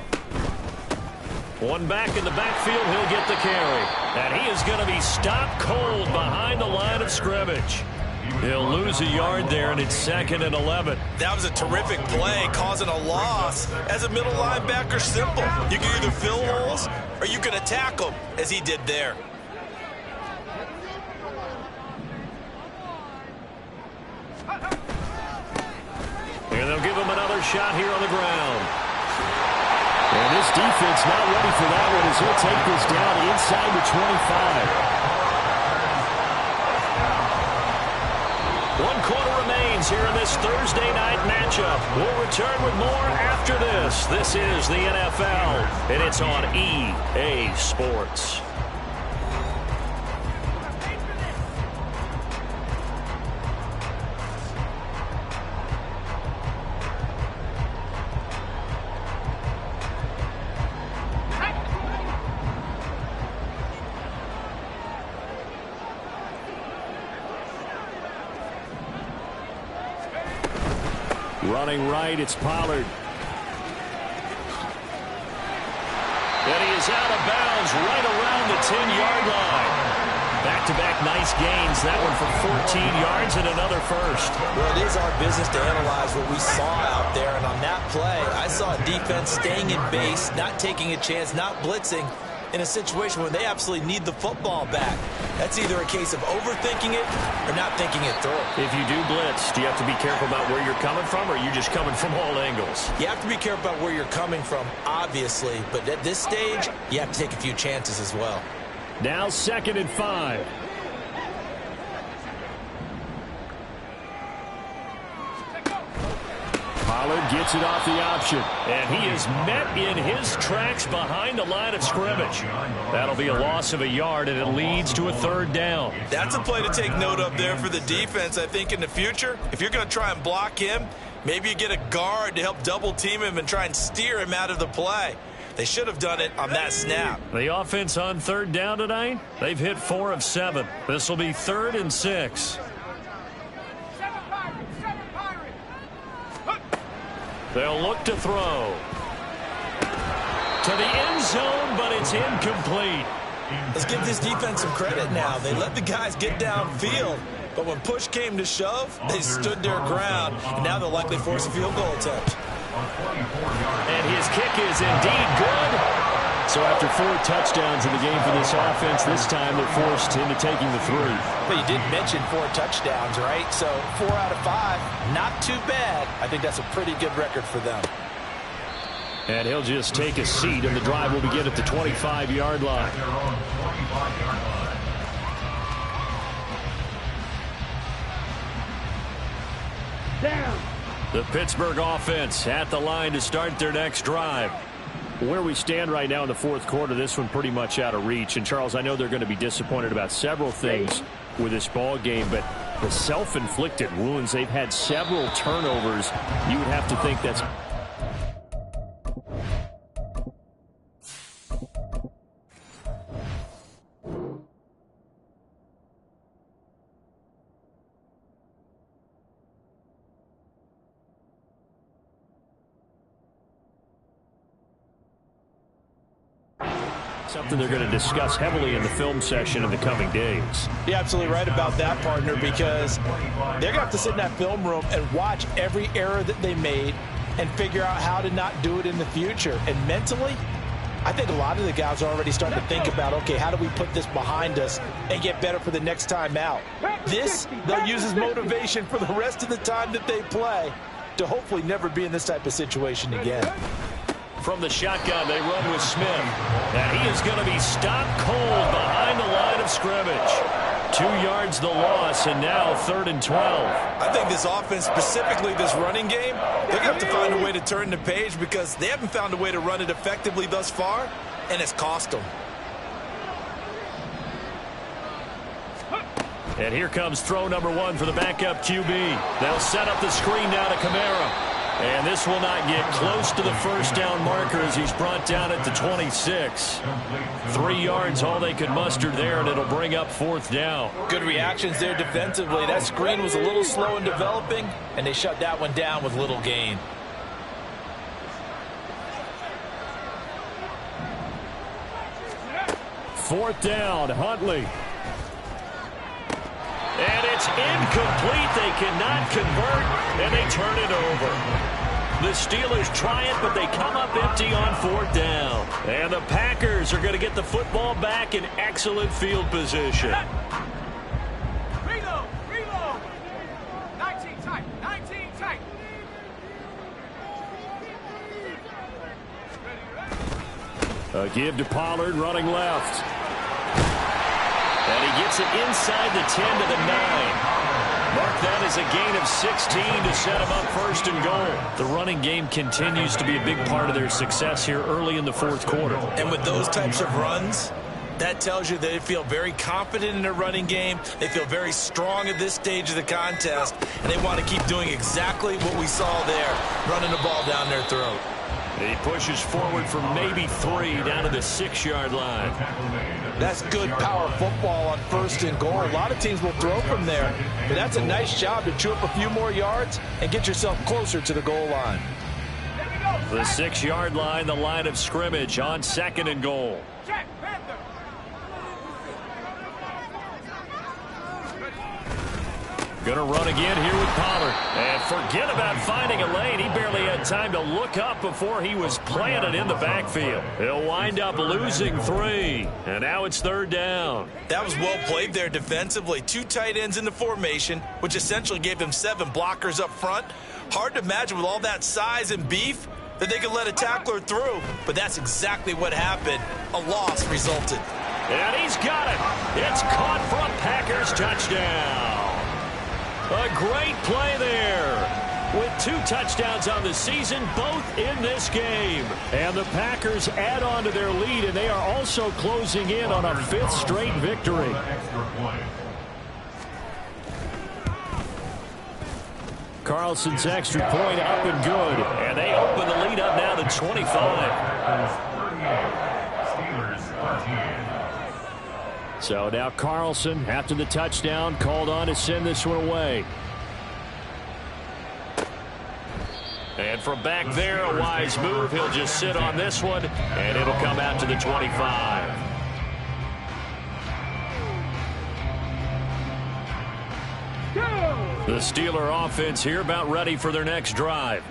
One back in the backfield, he'll get the carry. And he is going to be stopped cold behind the line of scrimmage. He'll lose a yard there, and it's 2nd and 11. That was a terrific play, causing a loss. As a middle linebacker, simple. You can either fill holes or you can attack them, as he did there. And they'll give him another shot here on the ground. And this defense not ready for that one as he'll take this down inside the 25. 1 quarter remains here in this Thursday night matchup. We'll return with more after this. This is the NFL, and it's on EA Sports. Running right, it's Pollard. And he is out of bounds right around the 10-yard line. Back-to-back nice gains. That one for 14 yards and another first. Well, it is our business to analyze what we saw out there. And on that play, I saw a defense staying in base, not taking a chance, not blitzing in a situation where they absolutely need the football back. That's either a case of overthinking it or not thinking it through. If you do blitz, do you have to be careful about where you're coming from, or are you just coming from all angles? You have to be careful about where you're coming from, obviously. But at this stage, you have to take a few chances as well. Now 2nd and 5. Pollard gets it off the option. And he is met in his tracks behind the line of scrimmage. That'll be a loss of a yard, and it leads to a 3rd down. That's a play to take note of there for the defense, I think, in the future. If you're going to try and block him, maybe you get a guard to help double-team him and try and steer him out of the play. They should have done it on that snap. The offense on 3rd down tonight, they've hit 4 of 7. This will be 3rd and 6. They'll look to throw. To the end zone, but it's incomplete. Let's give this defense some credit now. They let the guys get downfield, but when push came to shove, they stood their ground, and now they'll likely force a field goal attempt. And his kick is indeed good. So after 4 touchdowns in the game for this offense, this time they're forced into taking the 3. But you did mention 4 touchdowns, right? So 4 out of 5, not too bad. I think that's a pretty good record for them. And he'll just take a seat, and the drive will begin at the 25-yard line. Down. The Pittsburgh offense at the line to start their next drive. Where we stand right now in the 4th quarter, this one pretty much out of reach. And, Charles, I know they're going to be disappointed about several things with this ball game, but the self-inflicted wounds, they've had several turnovers. You would have to think that's... something they're going to discuss heavily in the film session in the coming days. You're absolutely right about that, partner, because they're going to have to sit in that film room and watch every error that they made and figure out how to not do it in the future. And mentally, I think a lot of the guys are already starting to think about, okay, how do we put this behind us and get better for the next time out? This, they'll use as motivation for the rest of the time that they play to hopefully never be in this type of situation again. From the shotgun, they run with Smith. And he is going to be stopped cold behind the line of scrimmage. 2 yards the loss, and now 3rd and 12. I think this offense, specifically this running game, they're going to have to find a way to turn the page because they haven't found a way to run it effectively thus far, and it's cost them. And here comes throw number 1 for the backup QB. They'll set up the screen down to Kamara. And this will not get close to the 1st down marker as he's brought down at the 26. 3 yards, all they could muster there, and it'll bring up 4th down. Good reactions there defensively. That screen was a little slow in developing, and they shut that one down with little gain. Fourth down, Huntley. And it's incomplete. They cannot convert, and they turn it over. The Steelers try it, but they come up empty on 4th down. And the Packers are going to get the football back in excellent field position. Reload. 19 tight. A give to Pollard running left. And he gets it inside the 10 to the 9. Mark that as a gain of 16 to set him up 1st and goal. The running game continues to be a big part of their success here early in the 4th quarter. And with those types of runs, that tells you they feel very confident in their running game. They feel very strong at this stage of the contest, and they want to keep doing exactly what we saw there, running the ball down their throat. He pushes forward for maybe 3 down to the 6-yard line. That's good power football on 1st and goal. A lot of teams will throw from there, but that's a nice job to chew up a few more yards and get yourself closer to the goal line. The 6-yard line, the line of scrimmage on 2nd and goal. Check, Panther. Going to run again here with Pollard. And forget about finding a lane. He barely had time to look up before he was planted in the backfield. He'll wind up losing 3. And now it's 3rd down. That was well played there defensively. 2 tight ends in the formation, which essentially gave them 7 blockers up front. Hard to imagine with all that size and beef that they could let a tackler through. But that's exactly what happened. A loss resulted. And he's got it. It's caught for a Packers touchdown. A great play there. With 2 touchdowns on the season, both in this game. And the Packers add on to their lead, and they are also closing in on a 5th straight victory. Carlson's extra point up and good. And they open the lead up now to 25. Steelers 13. So now Carlson, after the touchdown, called on to send this one away. And from back there, a wise move. He'll just sit on this one, and it'll come out to the 25. The Steeler offense here about ready for their next drive.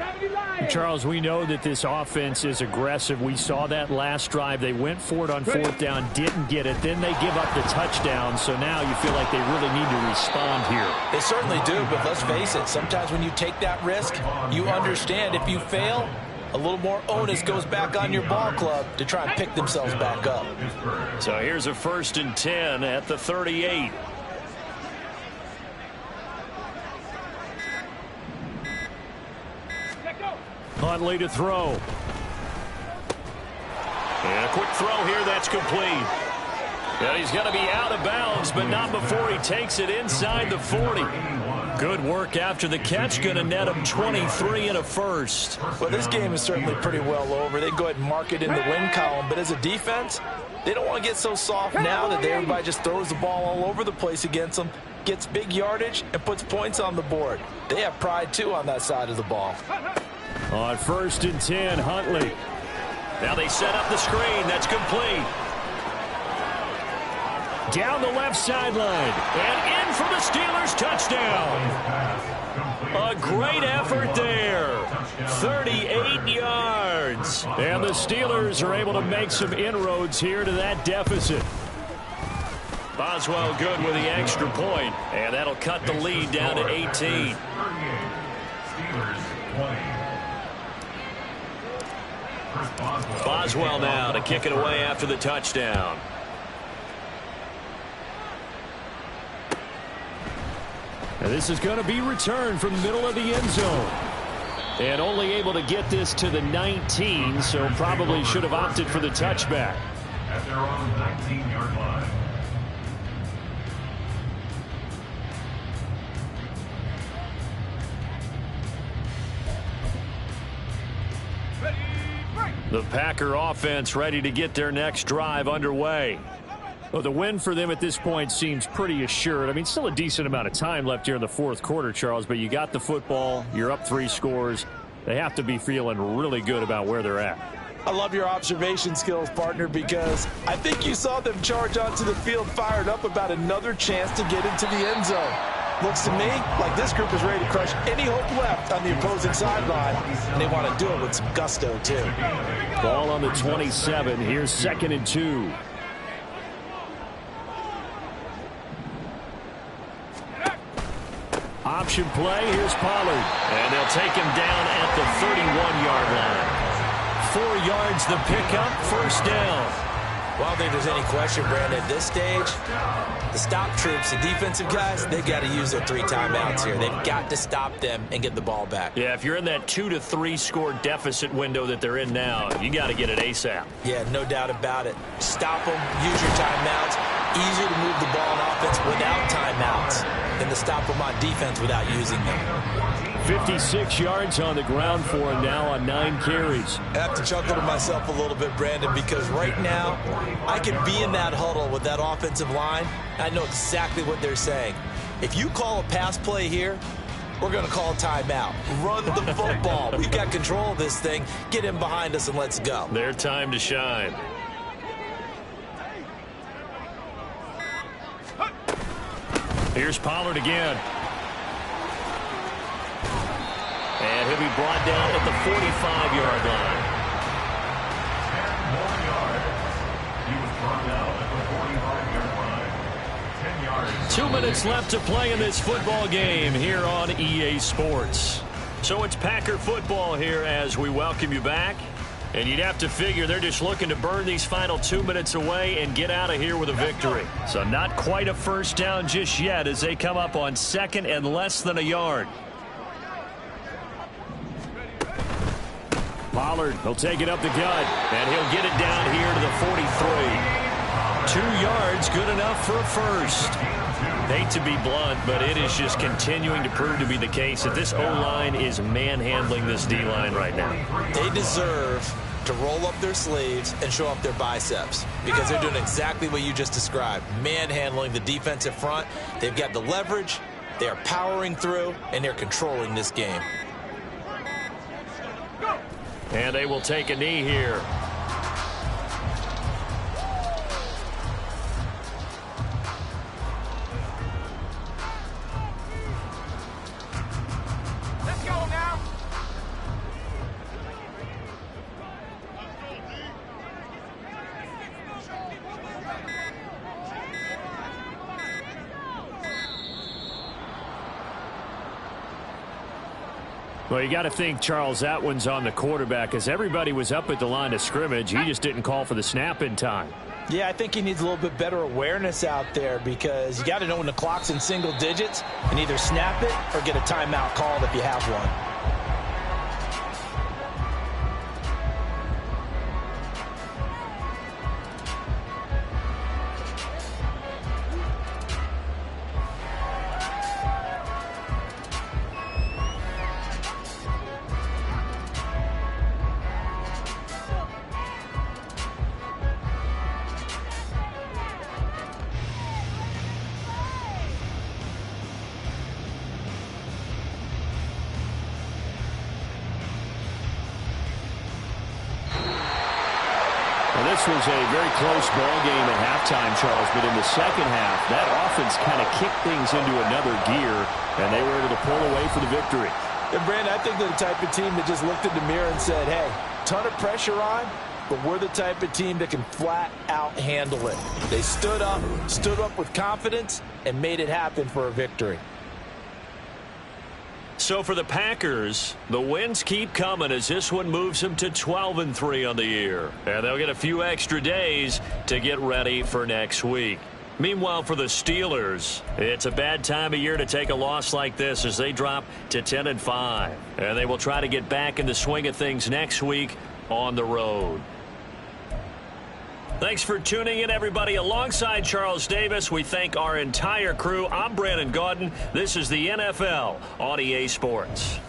Charles, we know that this offense is aggressive. We saw that last drive. They went for it on 4th down, didn't get it. Then they give up the touchdown. So now you feel like they really need to respond here. They certainly do, but let's face it. Sometimes when you take that risk, you understand if you fail, a little more onus goes back on your ball club to try and pick themselves back up. So here's a 1st and 10 at the 38. Huntley to throw. And a quick throw here, that's complete. And he's going to be out of bounds, but not before he takes it inside the 40. Good work after the catch, going to net him 23 and a 1st. Well, this game is certainly pretty well over. They go ahead and mark it in the win column, but as a defense, they don't want to get so soft now that everybody just throws the ball all over the place against them, gets big yardage, and puts points on the board. They have pride, too, on that side of the ball. On 1st and 10, Huntley. Now they set up the screen. That's complete. Down the left sideline. And in for the Steelers touchdown. A great effort there. 38 yards. And the Steelers are able to make some inroads here to that deficit. Boswell good with the extra point. And that'll cut the lead down to 18. Steelers 20. Boswell now to kick it away after the touchdown. And this is going to be returned from the middle of the end zone. And only able to get this to the 19, so probably should have opted for the touchback. At their own 19-yard line. The Packer offense ready to get their next drive underway. Well, the win for them at this point seems pretty assured. I mean, still a decent amount of time left here in the 4th quarter, Charles, but you got the football. You're up 3 scores. They have to be feeling really good about where they're at. I love your observation skills, partner, because I think you saw them charge onto the field fired up about another chance to get into the end zone. Looks to me like this group is ready to crush any hope left on the opposing sideline, and they want to do it with some gusto, too. Ball on the 27. Here's 2nd and 2. Option play. Here's Pollard. And they'll take him down at the 31-yard line. 4 yards the pickup, 1st down. Well, I don't think there's any question, Brandon, at this stage, the stop troops, the defensive guys, they've got to use their 3 timeouts here. They've got to stop them and get the ball back. Yeah, if you're in that 2 to 3 score deficit window that they're in now, you got to get it ASAP. Yeah, no doubt about it. Stop them, use your timeouts. Easier to move the ball on offense without timeouts and to stop them on defense without using them. 56 yards on the ground for him now on 9 carries. I have to chuckle to myself a little bit, Brandon, because right now I could be in that huddle with that offensive line. I know exactly what they're saying. If you call a pass play here, we're going to call a timeout. Run the football. We've got control of this thing. Get in behind us and let's go. Their time to shine. Here's Pollard again. And he'll be brought down at the 45-yard line. 10 more yards. He was brought down at the 45-yard line. 10 yards. 2 minutes left to play in this football game here on EA Sports. So it's Packer football here as we welcome you back. And you'd have to figure they're just looking to burn these final 2 minutes away and get out of here with a victory. So not quite a first down just yet as they come up on 2nd and less than a yard. Pollard, he'll take it up the gut. And he'll get it down here to the 43. 2 yards, good enough for a first. Hate to be blunt, but it is just continuing to prove to be the case that this O-line is manhandling this D-line right now. They deserve to roll up their sleeves and show up their biceps because they're doing exactly what you just described, manhandling the defensive front. They've got the leverage, they are powering through, and they're controlling this game. And they will take a knee here. Let's go now. Well, you got to think, Charles, that one's on the quarterback as everybody was up at the line of scrimmage. He just didn't call for the snap in time. Yeah, I think he needs a little bit better awareness out there because you got to know when the clock's in single digits and either snap it or get a timeout called if you have one. This was a very close ball game at halftime, Charles, but in the second half, that offense kind of kicked things into another gear, and they were able to pull away for the victory. And, Brandon, I think they're the type of team that just looked in the mirror and said, hey, ton of pressure on, but we're the type of team that can flat out handle it. They stood up with confidence, and made it happen for a victory. So for the Packers, the wins keep coming as this one moves them to 12-3 on the year. And they'll get a few extra days to get ready for next week. Meanwhile, for the Steelers, it's a bad time of year to take a loss like this as they drop to 10-5. And they will try to get back in the swing of things next week on the road. Thanks for tuning in, everybody. Alongside Charles Davis, we thank our entire crew. I'm Brandon Gaudin. This is the NFL on EA Sports.